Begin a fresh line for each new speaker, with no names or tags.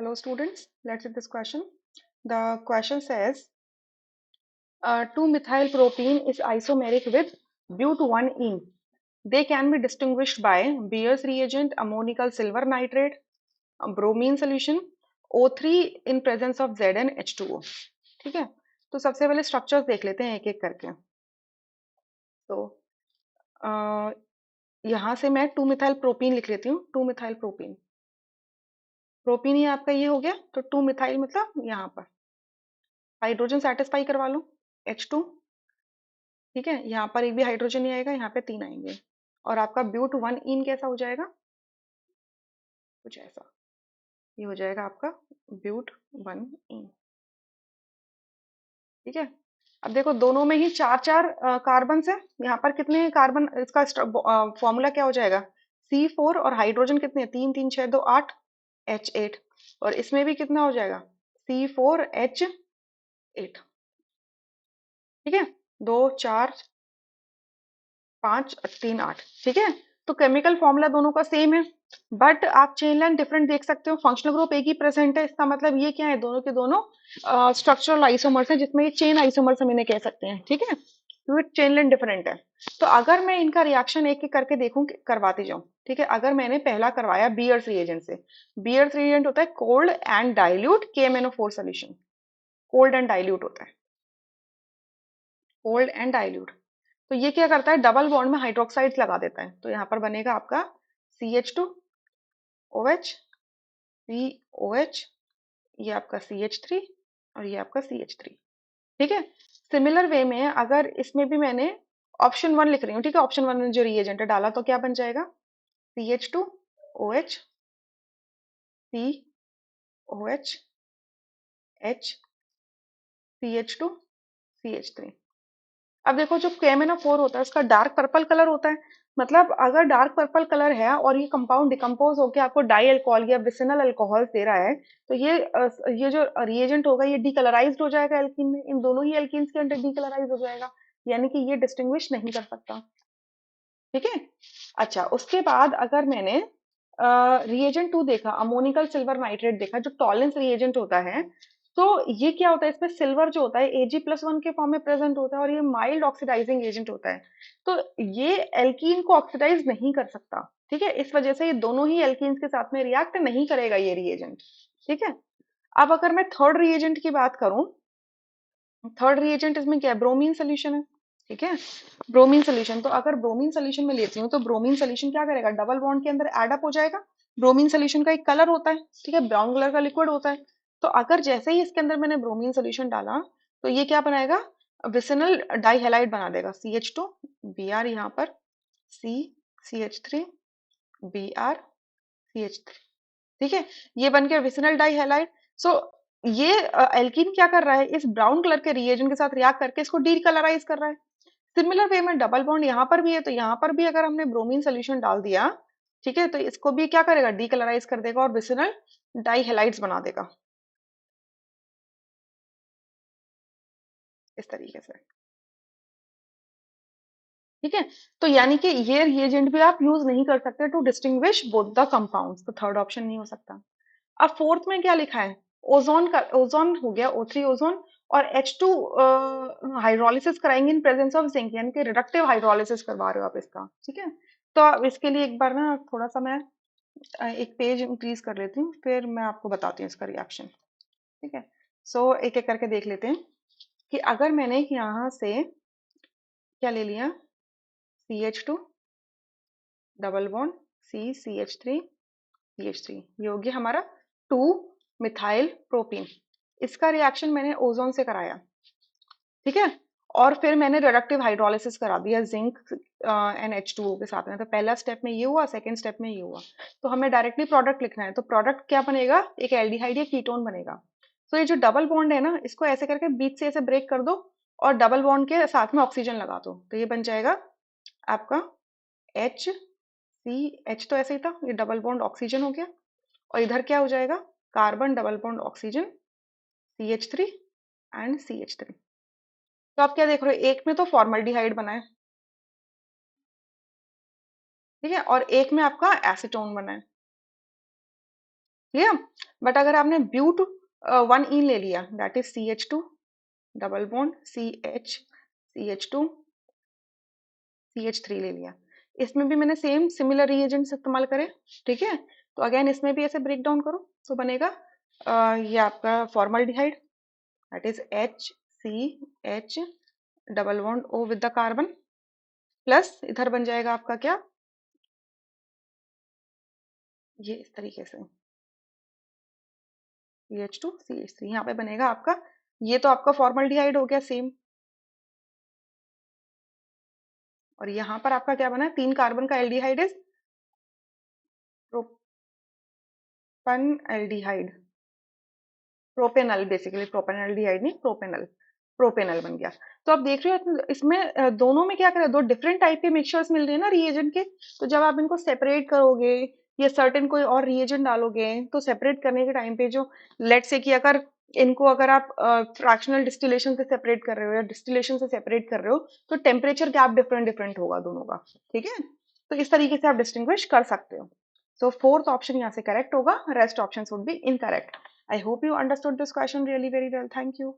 Hello students, let's see this question. The question says 2-methyl propene is isomeric with but1-ene. They can be distinguished by Beer's reagent, ammonical silver nitrate, bromine solution, O3 in presence of ZnH2O. ठीक है, तो सबसे पहले structures देख लेते हैं एक एक करके. तो यहाँ से मैं 2-मिथाइल प्रोपीन लिख लेती हूँ. 2-मिथाइल प्रोपीन, प्रोपीन ही आपका ये हो गया. तो 2-मिथाइल मतलब यहाँ पर हाइड्रोजन सेटिस्फाई करवा लो H2. ठीक है, यहाँ पर एक भी हाइड्रोजन नहीं आएगा, यहाँ पे 3 आएंगे. और आपका but1-ene कैसा हो जाएगा, कुछ ऐसा. ये हो जाएगा आपका but1-ene. ठीक है, अब देखो दोनों में ही 4-4 कार्बन है. यहाँ पर कितने कार्बन, इसका फॉर्मूला क्या हो जाएगा, C4. और हाइड्रोजन कितने, 3 3 6 2 8 H8. और इसमें भी कितना हो जाएगा, C4H8. ठीक है, 2 4 5 3 8. ठीक है, तो केमिकल फॉर्मूला दोनों का सेम है, बट आप चेन लाइन डिफरेंट देख सकते हो. फंक्शनल ग्रुप एक ही प्रेजेंट है, इसका मतलब ये क्या है, दोनों के दोनों स्ट्रक्चरल आइसोमर्स हैं, जिसमें ये चेन आइसोमर्स हम इन्हें कह सकते हैं. ठीक है, क्योंकि चेन लाइन डिफरेंट है. तो अगर मैं इनका रिएक्शन एक एक करके देखूं, करवाती जाऊं. ठीक है, अगर मैंने पहला करवाया बीयर्स रिएजेंट से. बीयर्स रिएजेंट होता है cold and dilute KMnO4 solution. Cold and dilute होता है, कोल्ड एंड डाइल्यूट. तो ये क्या करता है, डबल बॉन्ड में हाइड्रोक्साइड्स लगा देता है. तो यहाँ पर बनेगा आपका CH2OH, COH, ये आपका CH3 और ये आपका CH3. ठीक है, सिमिलर वे में अगर इसमें भी मैंने ऑप्शन 1 लिख रही हूँ. ठीक है, ऑप्शन 1 में जो रिएजेंट है डाला, तो क्या बन जाएगा, CH2OH, COH, H, CH2, CH3. अब देखो जो KMnO4 होता है, उसका डार्क पर्पल कलर होता है. मतलब अगर डार्क पर्पल कलर है और ये कंपाउंड डिकम्पोज होकर आपको डाई अल्कोहल या विसिनल अल्कोहल दे रहा है, तो ये जो रिएजेंट होगा ये डीकलराइज्ड हो जाएगा एल्कीन में. इन दोनों ही एल्कीन्स के अंदर डीकलराइज हो जाएगा, यानी कि ये डिस्टिंग्विश नहीं कर सकता. ठीक है, अच्छा उसके बाद अगर मैंने रिएजेंट 2 देखा, अमोनिकल सिल्वर नाइट्रेट देखा, जो टॉलेंस रिएजेंट होता है, तो ये क्या होता है, इसमें सिल्वर जो होता है Ag+1 के फॉर्म में प्रेजेंट होता है, और ये माइल्ड ऑक्सीडाइजिंग एजेंट होता है. तो ये एल्कीन को ऑक्सीडाइज नहीं कर सकता. ठीक है, इस वजह से ये दोनों ही एल्कीन्स के साथ में रिएक्ट नहीं करेगा ये रिएजेंट. ठीक है, अब अगर मैं थर्ड रिएजेंट की बात करूं, थर्ड रिएजेंट इसमें क्या है, ब्रोमीन सोल्यूशन है. ठीक है, ब्रोमीन सोल्यूशन. तो अगर ब्रोमीन सोल्यूशन में लेती हूँ, तो ब्रोमीन सोल्यूशन क्या करेगा, डबल बॉन्ड के अंदर एड अप हो जाएगा. ब्रोमीन सोल्यूशन का एक कलर होता है, ठीक है, ब्राउन कलर का लिक्विड होता है. तो अगर जैसे ही इसके अंदर मैंने ब्रोमीन सोल्यूशन डाला, तो ये क्या बनाएगा, विसिनल डाइहैलाइड बना देगा. CH2 Br, यहाँ पर C, CH3 Br, CH3. ठीक है, ये बन गया विसिनल डाइहैलाइड. सो ये एल्कीन क्या कर रहा है, इस ब्राउन कलर के रिएजेंट के साथ रिएक्ट करके इसको डीकलराइज कर रहा है. सिमिलर वे में डबल बॉन्ड यहाँ पर भी है, तो यहाँ पर भी अगर हमने ब्रोमीन सोल्यूशन डाल दिया, ठीक है, तो इसको भी क्या करेगा, डीकलराइज कर देगा और विसिनल डाइहैलाइड्स बना देगा इस तरीके से. ठीक है, तो यानी कि ये रिएजेंट भी आप यूज नहीं कर सकते to distinguish both the compounds. तो थर्ड ऑप्शन नहीं हो सकता. अब फोर्थ में क्या लिखा है, ओजोन का, ओजोन हो गया O3 ओजोन, और H2 हाइड्रोलिसिस कराएंगे इन प्रेजेंस ऑफ जिंक, यानी कि रिडक्टिव हाइड्रोलिसिस करवा रहे हो आप इसका. ठीक है, तो अब इसके लिए एक बार ना थोड़ा सा मैं एक पेज इंक्रीज कर लेती हूँ, फिर मैं आपको बताती हूँ इसका रिएक्शन. ठीक है, सो एक एक करके देख लेते हैं कि अगर मैंने यहाँ से क्या ले लिया, CH2 double bond C, CH3, CH3, ये हो गया हमारा 2-मिथाइल प्रोपीन. इसका रिएक्शन मैंने ओजोन से कराया. ठीक है, और फिर मैंने रिडक्टिव हाइड्रोलिसिस करा दिया जिंक NH2O के साथ में. तो पहला स्टेप में ये हुआ, सेकंड स्टेप में ये हुआ. तो हमें डायरेक्टली प्रोडक्ट लिखना है, तो प्रोडक्ट क्या बनेगा, एक एल्डिहाइड या कीटोन बनेगा. तो ये जो डबल बॉन्ड है ना, इसको ऐसे करके बीच से ऐसे ब्रेक कर दो और डबल बॉन्ड के साथ में ऑक्सीजन लगा दो, तो ये बन जाएगा आपका HCH. तो ऐसे ही था, ये डबल बॉन्ड ऑक्सीजन हो गया, और इधर क्या हो जाएगा, carbon double bond oxygen CH3 and CH3. तो आप क्या देख रहे हो, एक में तो फॉर्मल्डिहाइड बना है, ठीक है, और एक में आपका एसीटोन बना है. क्लियर। बट अगर आपने ब्यूट 1 इन ले लिया, that is CH2 double bond CH2 CH3 ले लिया, इसमें भी मैंने सेम सिमिलर रिएजेंट्स इस्तेमाल करे, ठीक है। तो अगेन इसमें भी ऐसे ब्रेक डाउन करो तो बनेगा ये आपका formaldehyde, that is HCH double bond O with the carbon, plus इधर बन जाएगा आपका क्या, ये इस तरीके से CH2 CH3 यहाँ पे बनेगा आपका, ये तो आपका फॉर्मल्डिहाइड हो गया सेम, और यहाँ पर आपका क्या बना, 3 कार्बन का aldehyde is propane aldehyde, propanal, basically propanaldehyde नहीं, प्रोपेनल, प्रोपेनल बन गया। तो आप देख रहे हो इसमें दोनों में क्या कर रहे हैं, दो डिफरेंट टाइप के मिक्सचर्स मिल रहे हैं ना रिएजेंट के। तो जब आप इनको सेपरेट करोगे या सर्टेन कोई और रिएजेंट डालोगे, तो सेपरेट करने के टाइम पे जो, लेट से कि अगर इनको अगर आप फ्रैक्शनल डिस्टिलेशन से सेपरेट कर रहे हो या डिस्टिलेशन से सेपरेट कर रहे हो, तो टेम्परेचर गैप डिफरेंट डिफरेंट होगा दोनों का, ठीक है। तो इस तरीके से आप डिस्टिंग्विश कर सकते हो। सो फोर्थ ऑप्शन यहाँ से करेक्ट होगा, rest options would be incorrect. I hope you understood this question really very well. Thank you.